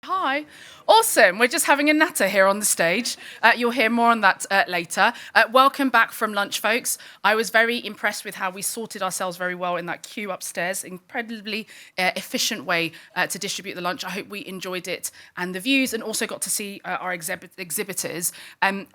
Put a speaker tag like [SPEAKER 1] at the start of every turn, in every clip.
[SPEAKER 1] Hi. Awesome. We're just having a natter here on the stage. You'll hear more on that later. Welcome back from lunch, folks. I was very impressed with how we sorted ourselves very well in that queue upstairs. Incredibly efficient way to distribute the lunch. I hope we enjoyed it and the views, and also got to see our exhibitors.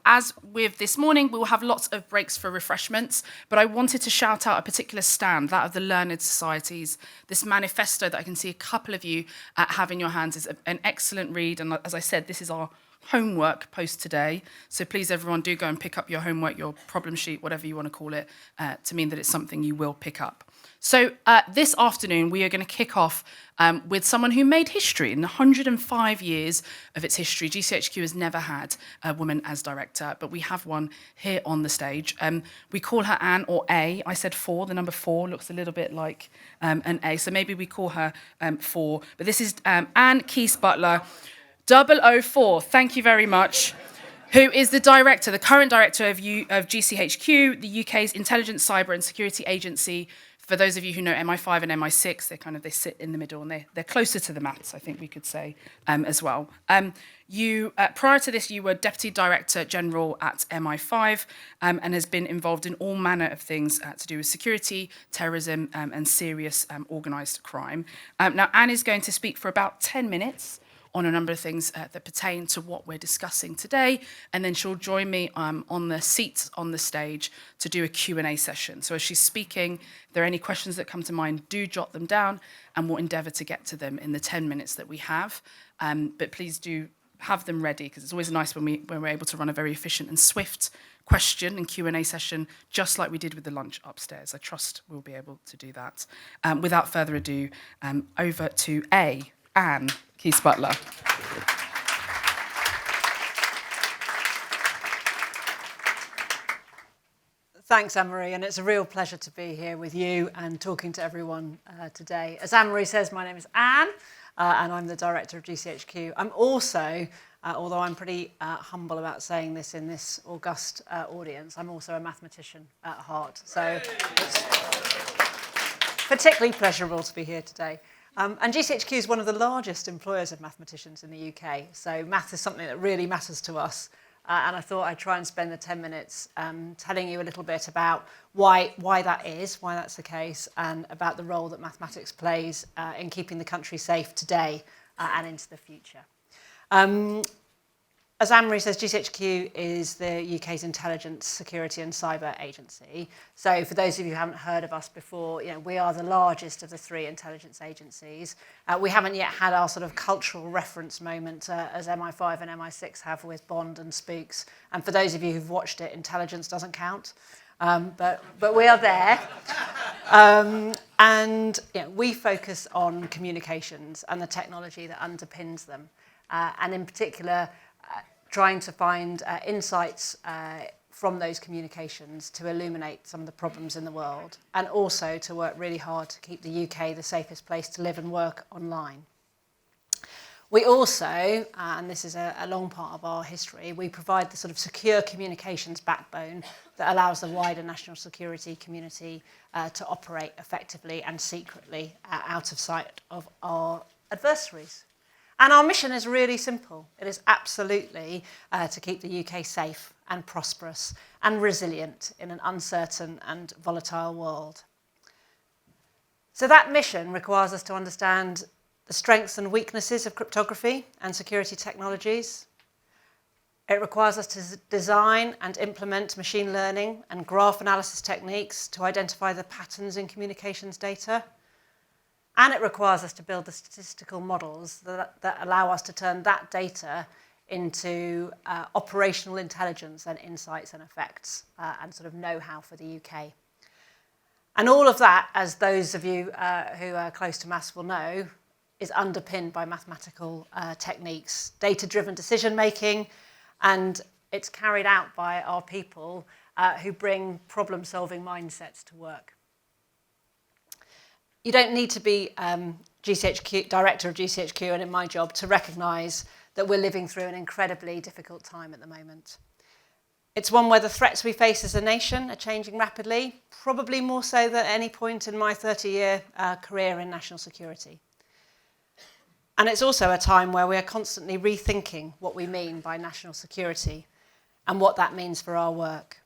[SPEAKER 1] As with this morning, we will have lots of breaks for refreshments, but I wanted to shout out a particular stand, that of the Learned Societies. This manifesto that I can see a couple of you have in your hands is an excellent read, and as I said, this is our homework post today, so please everyone do go and pick up your homework, your problem sheet, whatever you want to call it, to mean that it's something you will pick up. So this afternoon we are going to kick off with someone who made history. In 105 years of its history, GCHQ has never had a woman as director, but we have one here on the stage. We call her Anne, or A. I said 4, the number 4 looks a little bit like an A, so maybe we call her 4. But this is Anne Keast-Butler, 004, thank you very much, who is the director, the current director of GCHQ, the UK's intelligence, cyber and security agency. For those of you who know MI5 and MI6, they sit in the middle, and they're closer to the maths, I think we could say, as well. Prior to this, you were Deputy Director General at MI5 and has been involved in all manner of things to do with security, terrorism, and serious organised crime. Now, Anne is going to speak for about 10 minutes on a number of things that pertain to what we're discussing today, and then she'll join me on the seats on the stage to do a Q&A session. So as she's speaking, if there are any questions that come to mind, do jot them down, and we'll endeavour to get to them in the 10 minutes that we have. But please do have them ready, because it's always nice when we're able to run a very efficient and swift question and Q&A session, just like we did with the lunch upstairs. I trust we'll be able to do that. Without further ado, over to A, Anne Keast-Butler.
[SPEAKER 2] Thanks, Anne-Marie, and it's a real pleasure to be here with you and talking to everyone today. As Anne-Marie says, my name is Anne, and I'm the director of GCHQ. I'm also, although I'm pretty humble about saying this in this august audience, I'm also a mathematician at heart. So it's particularly pleasurable to be here today. And GCHQ is one of the largest employers of mathematicians in the UK, so math is something that really matters to us. And I thought I'd try and spend the 10 minutes telling you a little bit about why that is, why that's the case, and about the role that mathematics plays in keeping the country safe today and into the future. As Anne-Marie says, GCHQ is the UK's intelligence, security and cyber agency. So for those of you who haven't heard of us before, we are the largest of the 3 intelligence agencies. We haven't yet had our sort of cultural reference moment as MI5 and MI6 have with Bond and Spooks. And for those of you who've watched it, intelligence doesn't count. But we are there. And we focus on communications and the technology that underpins them. And in particular, trying to find insights from those communications to illuminate some of the problems in the world, and also to work really hard to keep the UK the safest place to live and work online. We also, and this is a long part of our history, we provide the sort of secure communications backbone that allows the wider national security community to operate effectively and secretly out of sight of our adversaries. And our mission is really simple. It is absolutely to keep the UK safe and prosperous and resilient in an uncertain and volatile world. So that mission requires us to understand the strengths and weaknesses of cryptography and security technologies. It requires us to design and implement machine learning and graph analysis techniques to identify the patterns in communications data. And it requires us to build the statistical models that allow us to turn that data into operational intelligence and insights and effects and sort of know-how for the UK. And all of that, as those of you who are close to maths will know, is underpinned by mathematical techniques, data-driven decision-making, and it's carried out by our people who bring problem-solving mindsets to work. You don't need to be GCHQ, director of GCHQ, and in my job, to recognise that we're living through an incredibly difficult time at the moment. It's one where the threats we face as a nation are changing rapidly, probably more so than at any point in my 30-year career in national security. And it's also a time where we are constantly rethinking what we mean by national security and what that means for our work.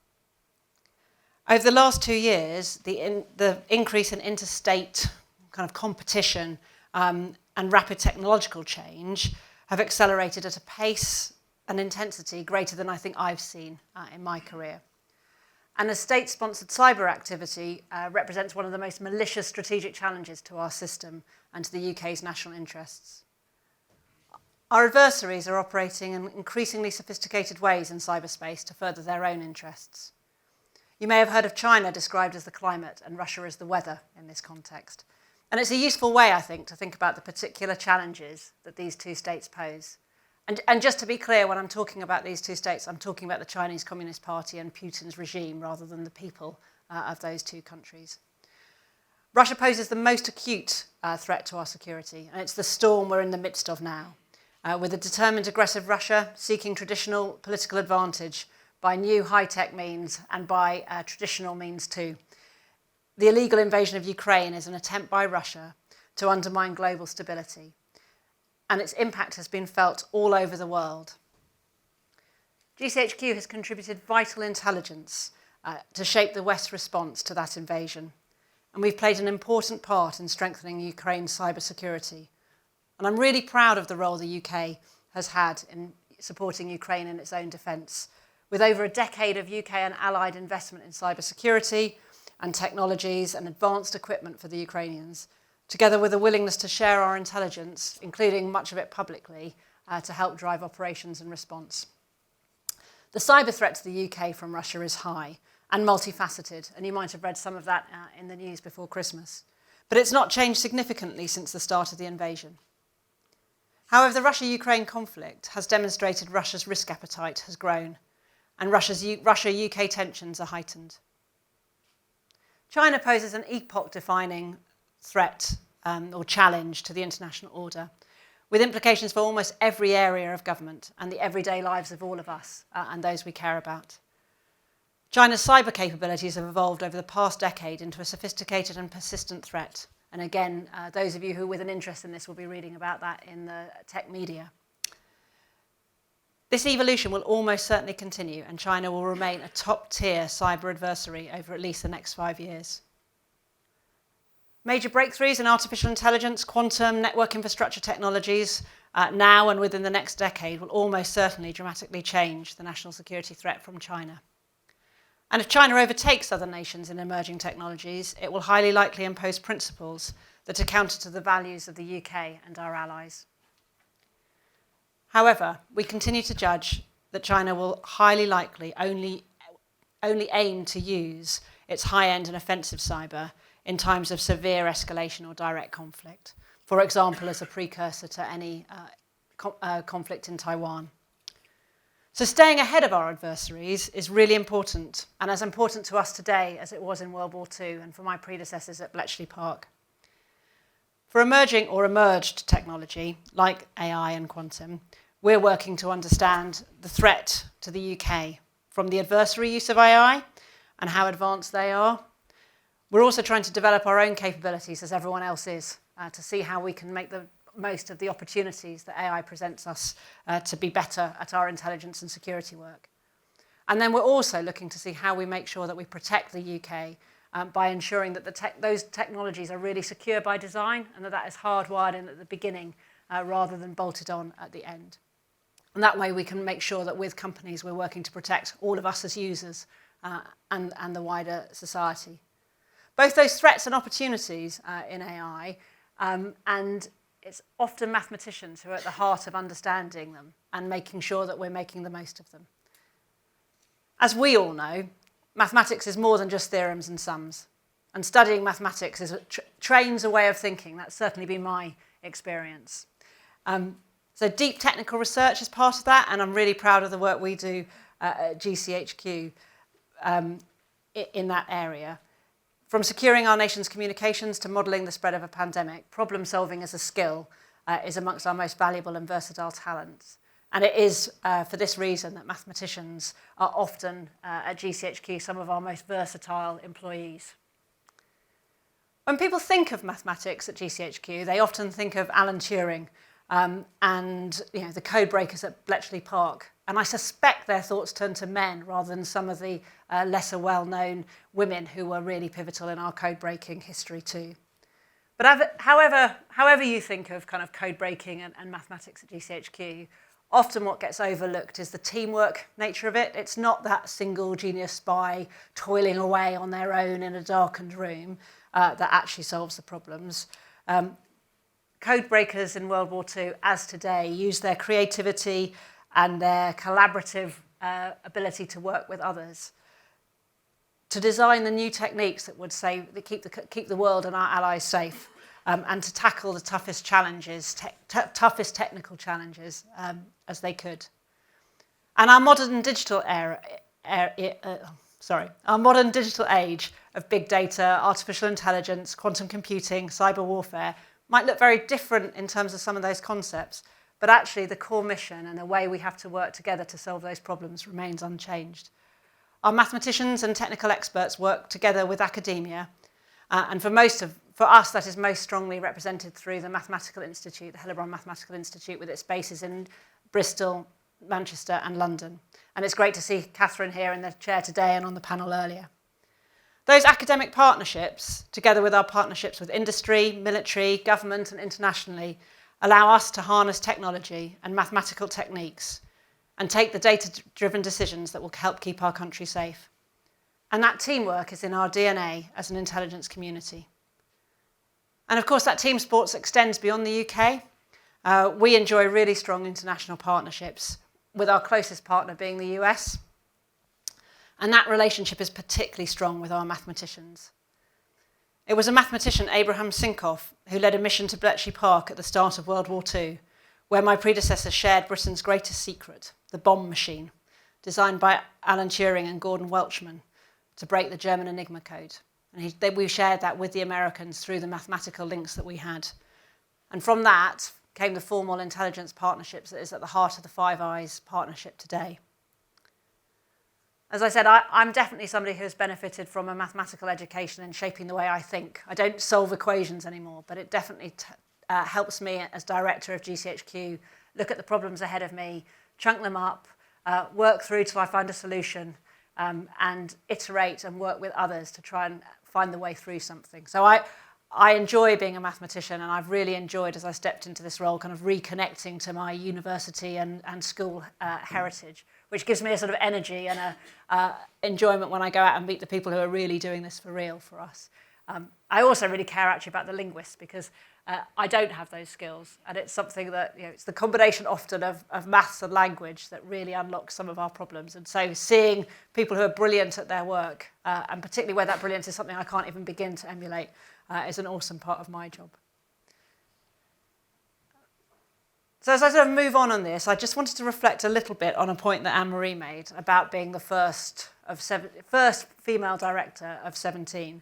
[SPEAKER 2] Over the last 2 years, the increase in interstate kind of competition and rapid technological change have accelerated at a pace and intensity greater than I think I've seen in my career. And as state-sponsored cyber activity represents one of the most malicious strategic challenges to our system and to the UK's national interests. Our adversaries are operating in increasingly sophisticated ways in cyberspace to further their own interests. You may have heard of China described as the climate and Russia as the weather in this context. And it's a useful way, I think, to think about the particular challenges that these two states pose. And just to be clear, when I'm talking about these two states, I'm talking about the Chinese Communist Party and Putin's regime rather than the people of those two countries. Russia poses the most acute threat to our security, and it's the storm we're in the midst of now, with a determined aggressive Russia seeking traditional political advantage by new high-tech means and by traditional means too. The illegal invasion of Ukraine is an attempt by Russia to undermine global stability, and its impact has been felt all over the world. GCHQ has contributed vital intelligence to shape the West's response to that invasion, and we've played an important part in strengthening Ukraine's cybersecurity. And I'm really proud of the role the UK has had in supporting Ukraine in its own defence, with over a decade of UK and allied investment in cybersecurity and technologies and advanced equipment for the Ukrainians, together with a willingness to share our intelligence, including much of it publicly, to help drive operations and response. The cyber threat to the UK from Russia is high and multifaceted, and you might have read some of that in the news before Christmas. But it's not changed significantly since the start of the invasion. However, the Russia-Ukraine conflict has demonstrated Russia's risk appetite has grown, and Russia-UK tensions are heightened. China poses an epoch-defining threat or challenge to the international order, with implications for almost every area of government and the everyday lives of all of us and those we care about. China's cyber capabilities have evolved over the past decade into a sophisticated and persistent threat. And again, those of you who are with an interest in this will be reading about that in the tech media. This evolution will almost certainly continue, and China will remain a top-tier cyber adversary over at least the next 5 years. Major breakthroughs in artificial intelligence, quantum, network infrastructure technologies now and within the next decade will almost certainly dramatically change the national security threat from China. And if China overtakes other nations in emerging technologies, it will highly likely impose principles that are counter to the values of the UK and our allies. However, we continue to judge that China will highly likely only aim to use its high-end and offensive cyber in times of severe escalation or direct conflict, for example, as a precursor to any conflict in Taiwan. So staying ahead of our adversaries is really important, and as important to us today as it was in World War II and for my predecessors at Bletchley Park. For emerging or emerged technology, like AI and quantum, we're working to understand the threat to the UK from the adversary use of AI and how advanced they are. We're also trying to develop our own capabilities, as everyone else is, to see how we can make the most of the opportunities that AI presents us to be better at our intelligence and security work. And then we're also looking to see how we make sure that we protect the UK by ensuring that those technologies are really secure by design and that is hardwired in at the beginning rather than bolted on at the end. And that way we can make sure that with companies we're working to protect all of us as users and the wider society. Both those threats and opportunities in AI, and it's often mathematicians who are at the heart of understanding them and making sure that we're making the most of them. As we all know, mathematics is more than just theorems and sums. And studying mathematics trains a way of thinking. That's certainly been my experience. So deep technical research is part of that, and I'm really proud of the work we do at GCHQ in that area. From securing our nation's communications to modelling the spread of a pandemic, problem solving as a skill is amongst our most valuable and versatile talents. And it is for this reason that mathematicians are often at GCHQ some of our most versatile employees. When people think of mathematics at GCHQ, they often think of Alan Turing and the code breakers at Bletchley Park. And I suspect their thoughts turned to men rather than some of the lesser well-known women who were really pivotal in our code breaking history too. But however you think of kind of code breaking and mathematics at GCHQ, often what gets overlooked is the teamwork nature of it. It's not that single genius spy toiling away on their own in a darkened room that actually solves the problems. Code breakers in World War II, as today, used their creativity and their collaborative ability to work with others to design the new techniques that would keep the world and our allies safe, and to tackle the toughest challenges, toughest technical challenges as they could. And our modern digital our modern digital age of big data, artificial intelligence, quantum computing, cyber warfare might look very different in terms of some of those concepts, but actually the core mission and the way we have to work together to solve those problems remains unchanged. Our mathematicians and technical experts work together with academia, and for us that is most strongly represented through the Mathematical Institute, the Hillebrand Mathematical Institute, with its bases in Bristol, Manchester and London. And it's great to see Catherine here in the chair today and on the panel earlier. Those academic partnerships, together with our partnerships with industry, military, government and internationally, allow us to harness technology and mathematical techniques and take the data-driven decisions that will help keep our country safe. And that teamwork is in our DNA as an intelligence community. And of course, that team sports extends beyond the UK. We enjoy really strong international partnerships, with our closest partner being the US. And that relationship is particularly strong with our mathematicians. It was a mathematician, Abraham Sinkoff, who led a mission to Bletchley Park at the start of World War II, where my predecessor shared Britain's greatest secret, the bomb machine, designed by Alan Turing and Gordon Welchman to break the German Enigma code. And we shared that with the Americans through the mathematical links that we had. And from that came the formal intelligence partnerships that is at the heart of the Five Eyes partnership today. As I said, I'm definitely somebody who has benefited from a mathematical education in shaping the way I think. I don't solve equations anymore, but it definitely helps me as director of GCHQ look at the problems ahead of me, chunk them up, work through till I find a solution, and iterate and work with others to try and find the way through something. So I enjoy being a mathematician, and I've really enjoyed, as I stepped into this role, kind of reconnecting to my university and school heritage, which gives me a sort of energy and a enjoyment when I go out and meet the people who are really doing this for real for us. I also really care actually about the linguists, because I don't have those skills, and it's something that, it's the combination often of maths and language that really unlocks some of our problems. And so seeing people who are brilliant at their work, and particularly where that brilliance is something I can't even begin to emulate, is an awesome part of my job. So as I sort of move on this, I just wanted to reflect a little bit on a point that Anne-Marie made about being the first female director of 17.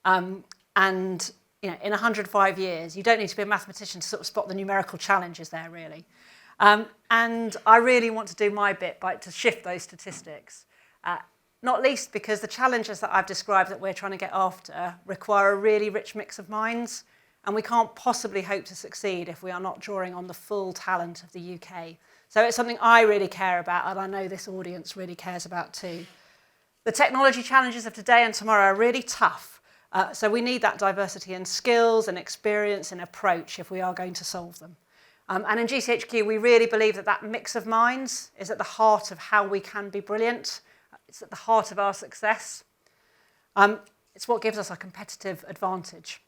[SPEAKER 2] And in 105 years, you don't need to be a mathematician to sort of spot the numerical challenges there, really. And I really want to do my bit to shift those statistics. Not least because the challenges that I've described that we're trying to get after require a really rich mix of minds, and we can't possibly hope to succeed if we are not drawing on the full talent of the UK. So it's something I really care about, and I know this audience really cares about too. The technology challenges of today and tomorrow are really tough, so we need that diversity in skills and experience and approach if we are going to solve them. And in GCHQ, we really believe that that mix of minds is at the heart of how we can be brilliant. It's at the heart of our success. It's what gives us a competitive advantage.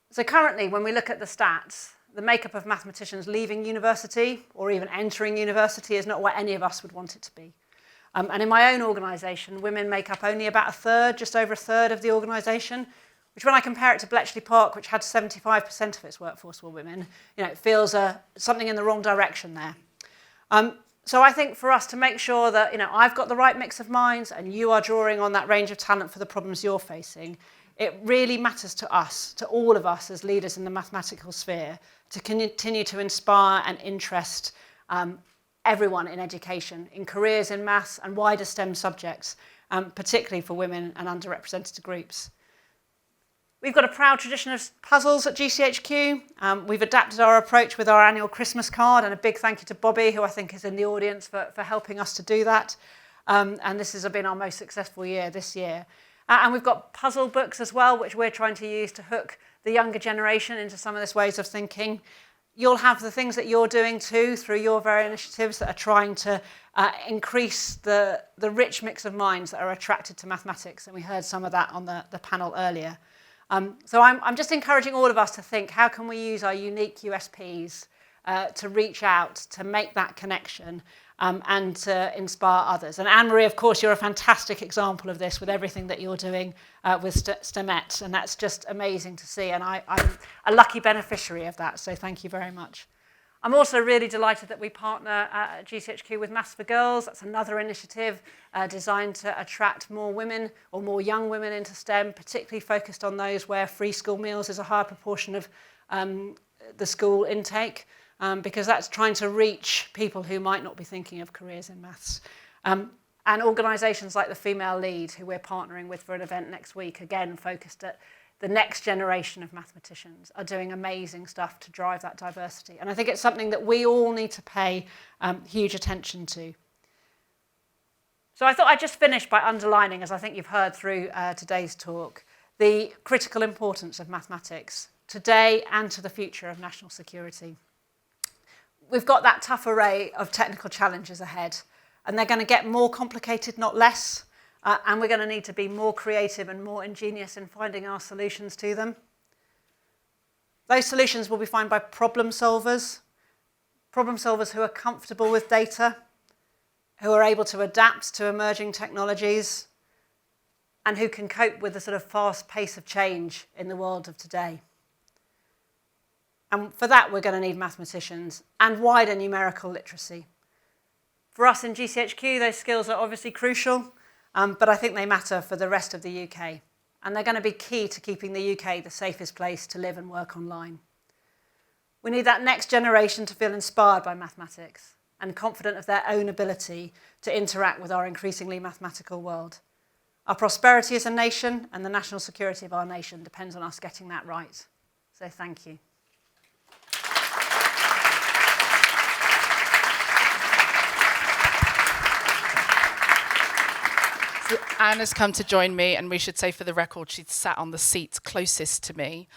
[SPEAKER 2] So currently, when we look at the stats, the makeup of mathematicians leaving university or even entering university is not what any of us would want it to be. And in my own organisation, women make up only about a third, just over a third of the organisation, which when I compare it to Bletchley Park, which had 75% of its workforce were women, it feels something in the wrong direction there. So I think for us to make sure that I've got the right mix of minds and you are drawing on that range of talent for the problems you're facing, it really matters to us, to all of us as leaders in the mathematical sphere, to continue to inspire and interest everyone in education, in careers in maths and wider STEM subjects, particularly for women and underrepresented groups. We've got a proud tradition of puzzles at GCHQ. We've adapted our approach with our annual Christmas card, and a big thank you to Bobby, who I think is in the audience, for helping us to do that. And this has been our most successful year this year. And we've got puzzle books as well, which we're trying to use to hook the younger generation into some of this ways of thinking. You'll have the things that you're doing too through your very initiatives that are trying to increase the rich mix of minds that are attracted to mathematics. And we heard some of that on the panel earlier. So I'm just encouraging all of us to think, how can we use our unique USPs to reach out, to make that connection, and to inspire others. And Anne-Marie, of course, you're a fantastic example of this with everything that you're doing with STEMette, and that's just amazing to see. And I'm a lucky beneficiary of that, so thank you very much. I'm also really delighted that we partner at GCHQ with Maths for Girls. That's another initiative designed to attract more women or more young women into STEM, particularly focused on those where free school meals is a higher proportion of the school intake, because that's trying to reach people who might not be thinking of careers in maths. And organisations like the Female Lead, who we're partnering with for an event next week, again focused at the next generation of mathematicians, are doing amazing stuff to drive that diversity. And I think it's something that we all need to pay huge attention to. So I thought I'd just finish by underlining, as I think you've heard through today's talk, the critical importance of mathematics today and to the future of national security. We've got that tough array of technical challenges ahead, and they're going to get more complicated, not less. And we're going to need to be more creative and more ingenious in finding our solutions to them. Those solutions will be found by problem solvers who are comfortable with data, who are able to adapt to emerging technologies, and who can cope with the sort of fast pace of change in the world of today. And for that, we're going to need mathematicians and wider numerical literacy. For us in GCHQ, those skills are obviously crucial. But I think they matter for the rest of the UK. And they're going to be key to keeping the UK the safest place to live and work online. We need that next generation to feel inspired by mathematics and confident of their own ability to interact with our increasingly mathematical world. Our prosperity as a nation and the national security of our nation depends on us getting that right. So thank you.
[SPEAKER 1] Anne has come to join me, and we should say for the record, she's sat on the seat closest to me,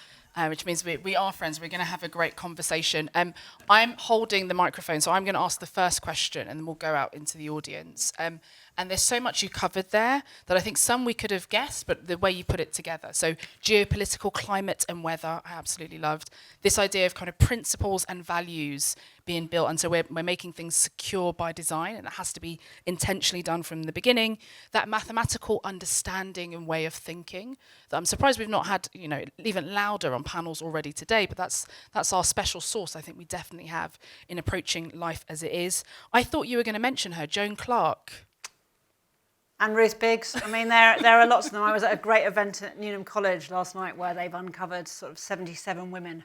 [SPEAKER 1] which means we are friends. We're going to have a great conversation. I'm holding the microphone, so I'm going to ask the first question, and then we'll go out into the audience. And there's so much you covered there that I think some we could have guessed, but the way you put it together. So geopolitical, climate and weather, I absolutely loved. This idea of kind of principles and values being built. And so we're making things secure by design, and it has to be intentionally done from the beginning. That mathematical understanding and way of thinking that I'm surprised we've not had, even louder on panels already today, but that's our special sauce I think we definitely have in approaching life as it is. I thought you were going to mention her, Joan Clark.
[SPEAKER 2] And Ruth Biggs. I mean, there are lots of them. I was at a great event at Newnham College last night where they've uncovered sort of 77 women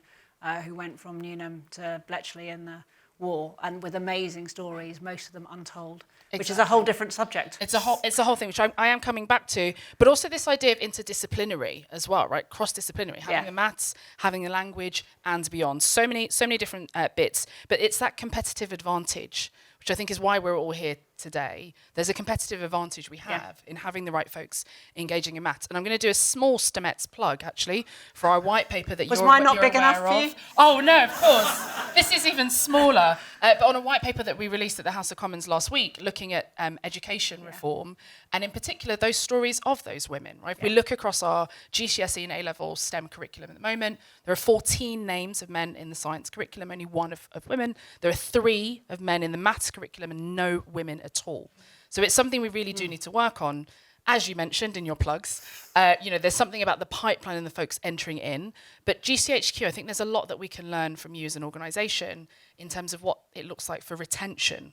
[SPEAKER 2] who went from Newnham to Bletchley in the war, and with amazing stories, most of them untold, which is a whole different subject.
[SPEAKER 1] It's a whole thing, which I am coming back to, but also this idea of interdisciplinary as well, right? Cross-disciplinary, having the maths, having the language, and beyond. So many different bits, but it's that competitive advantage, which I think is why we're all here today. There's a competitive advantage we have in having the right folks engaging in maths. And I'm going to do a small STEMette's plug, actually, for our white paper that
[SPEAKER 2] Was mine not big enough for you?
[SPEAKER 1] Oh, no, of course. This is even smaller. But on a white paper that we released at the House of Commons last week, looking at education reform, and in particular, those stories of those women, right? If we look across our GCSE and A-level STEM curriculum at the moment, there are 14 names of men in the science curriculum, only one of women. There are 3 of men in the maths curriculum and no women at all. So it's something we really do need to work on. As you mentioned in your plugs, there's something about the pipeline and the folks entering in. But GCHQ, I think there's a lot that we can learn from you as an organisation in terms of what it looks like for retention,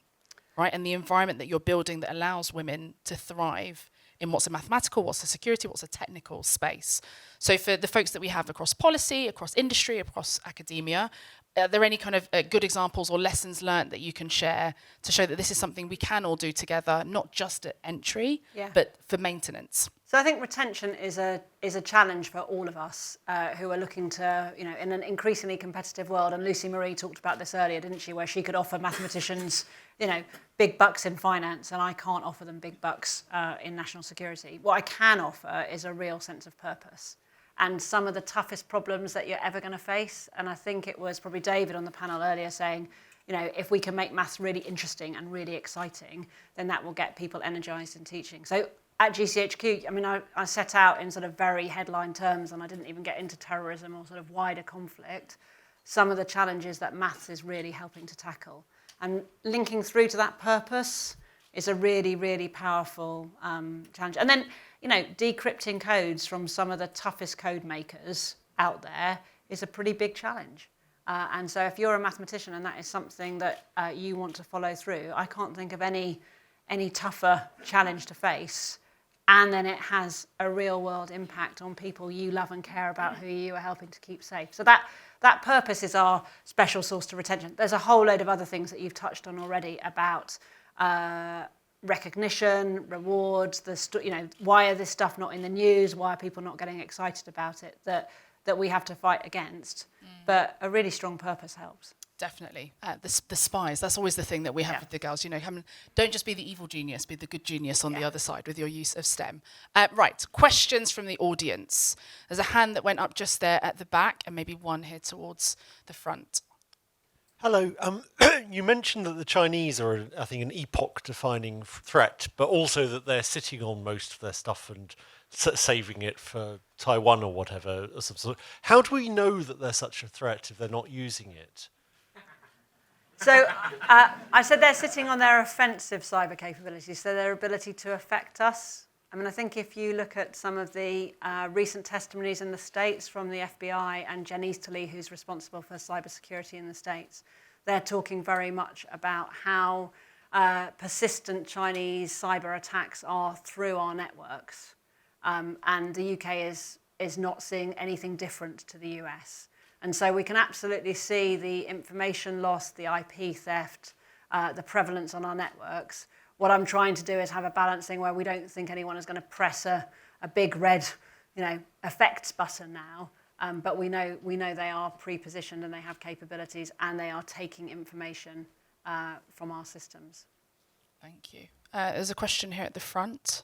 [SPEAKER 1] right? And the environment that you're building that allows women to thrive in what's a mathematical, what's a security, what's a technical space. So for the folks that we have across policy, across industry, across academia, are there any kind of good examples or lessons learned that you can share to show that this is something we can all do together, not just at entry, but for maintenance?
[SPEAKER 2] So I think retention is a challenge for all of us who are looking to, in an increasingly competitive world. And Lucy Marie talked about this earlier, didn't she, where she could offer mathematicians, big bucks in finance, and I can't offer them big bucks in national security. What I can offer is a real sense of purpose. And some of the toughest problems that you're ever going to face, and I think it was probably David on the panel earlier saying, if we can make maths really interesting and really exciting, then that will get people energised in teaching. So at GCHQ, I set out in sort of very headline terms, and I didn't even get into terrorism or sort of wider conflict, some of the challenges that maths is really helping to tackle. And linking through to that purpose is a really, really powerful challenge. And then, decrypting codes from some of the toughest code makers out there is a pretty big challenge. And so if you're a mathematician and that is something that you want to follow through, I can't think of any tougher challenge to face. And then it has a real world impact on people you love and care about who you are helping to keep safe. So that purpose is our special source to retention. There's a whole load of other things that you've touched on already about recognition, rewards, why are this stuff not in the news? Why are people not getting excited about it? That we have to fight against. But a really strong purpose helps.
[SPEAKER 1] Definitely. The spies, that's always the thing that we have with the girls. Don't just be the evil genius, be the good genius on the other side with your use of STEM. Right, questions from the audience. There's a hand that went up just there at the back and maybe one here towards the front.
[SPEAKER 3] Hello. You mentioned that the Chinese are, I think, an epoch-defining threat, but also that they're sitting on most of their stuff and saving it for Taiwan or whatever. How do we know that they're such a threat if they're not using it?
[SPEAKER 2] So I said they're sitting on their offensive cyber capabilities, so their ability to affect us. I think if you look at some of the recent testimonies in the States from the FBI and Jen Easterly, who's responsible for cybersecurity in the States, they're talking very much about how persistent Chinese cyber attacks are through our networks. And the UK is not seeing anything different to the US. And so we can absolutely see the information loss, the IP theft, the prevalence on our networks. What I'm trying to do is have a balancing where we don't think anyone is going to press a big red, effects button now. But we know they are pre-positioned and they have capabilities and they are taking information from our systems.
[SPEAKER 1] Thank you. There's a question here at the front.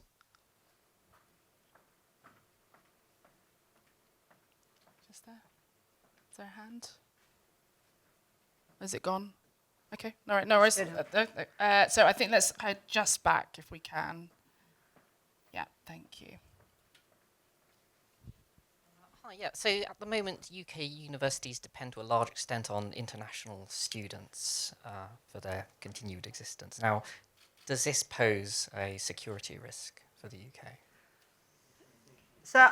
[SPEAKER 1] Just there. Is there a hand? Has it gone? Okay, all right, no worries. So I think let's head just back if we can. Yeah, thank you.
[SPEAKER 4] Hi, yeah. So at the moment, UK universities depend to a large extent on international students for their continued existence. Now, does this pose a security risk for the UK?
[SPEAKER 2] So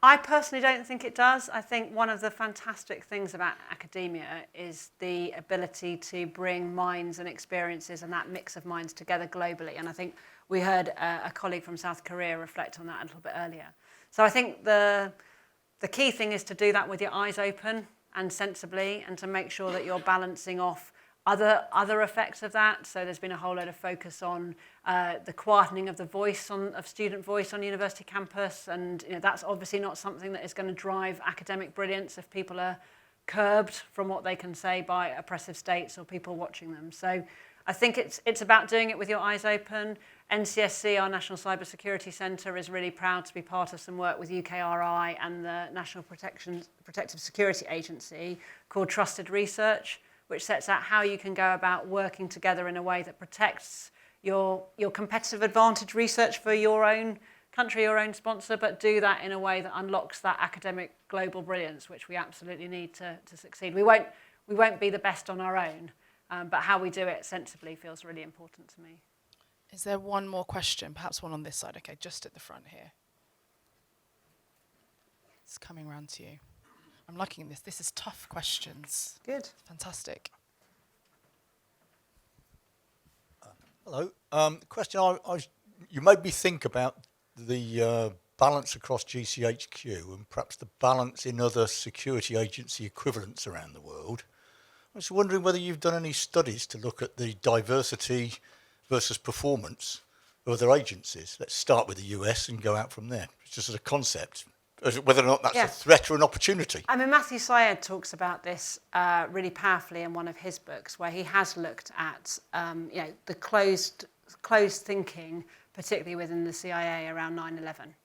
[SPEAKER 2] I personally don't think it does. I think one of the fantastic things about academia is the ability to bring minds and experiences and that mix of minds together globally. And I think we heard a colleague from South Korea reflect on that a little bit earlier. So I think the key thing is to do that with your eyes open and sensibly and to make sure that you're balancing off other effects of that. So there's been a whole load of focus on the quietening of the voice of student voice on university campus, and that's obviously not something that is going to drive academic brilliance if people are curbed from what they can say by oppressive states or people watching them. So I think it's about doing it with your eyes open. NCSC, our National Cybersecurity Centre, is really proud to be part of some work with UKRI and the National Protective Security Agency called Trusted Research, which sets out how you can go about working together in a way that protects your competitive advantage research for your own country, your own sponsor, but do that in a way that unlocks that academic global brilliance, which we absolutely need to succeed. We won't be the best on our own, but how we do it sensibly feels really important to me.
[SPEAKER 1] Is there one more question? Perhaps one on this side. Okay, just at the front here. It's coming round to you. I'm liking this. This is tough questions.
[SPEAKER 2] Good.
[SPEAKER 1] Fantastic.
[SPEAKER 5] Hello. Question, you made me think about the balance across GCHQ and perhaps the balance in other security agency equivalents around the world. I was wondering whether you've done any studies to look at the diversity versus performance other agencies. Let's start with the US and go out from there. It's just as a concept, whether or not that's
[SPEAKER 2] Yeah.
[SPEAKER 5] a threat or an opportunity.
[SPEAKER 2] I mean, Matthew Syed talks about this really powerfully in one of his books, where he has looked at the closed thinking, particularly within the CIA around 9/11.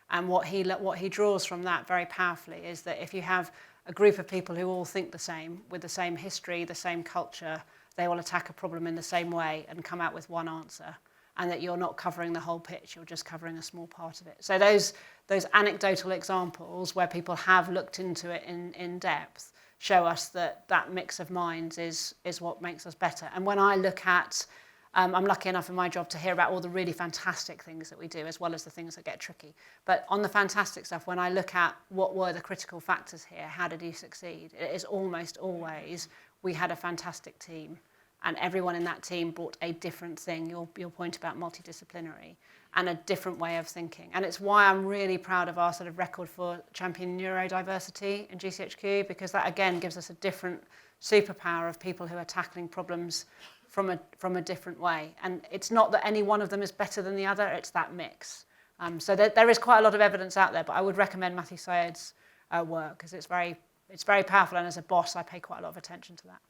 [SPEAKER 2] And what he draws from that very powerfully is that if you have a group of people who all think the same, with the same history, the same culture, they will attack a problem in the same way and come out with one answer. And that you're not covering the whole pitch, you're just covering a small part of it. So those anecdotal examples where people have looked into it in depth show us that that mix of minds is what makes us better. And when I look at, I'm lucky enough in my job to hear about all the really fantastic things that we do, as well as the things that get tricky. But on the fantastic stuff, when I look at what were the critical factors here, how did you succeed, it is almost always we had a fantastic team. And everyone in that team brought a different thing, your point about multidisciplinary, and a different way of thinking. And it's why I'm really proud of our sort of record for championing neurodiversity in GCHQ, because that, again, gives us a different superpower of people who are tackling problems from a different way. And it's not that any one of them is better than the other, it's that mix. So there is quite a lot of evidence out there, but I would recommend Matthew Syed's work, because it's very powerful, and as a boss, I pay quite a lot of attention to that.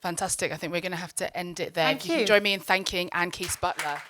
[SPEAKER 1] Fantastic. I think we're going to have to end it there.
[SPEAKER 2] Thank
[SPEAKER 1] If you can
[SPEAKER 2] you.
[SPEAKER 1] join me in thanking Keast-Butler.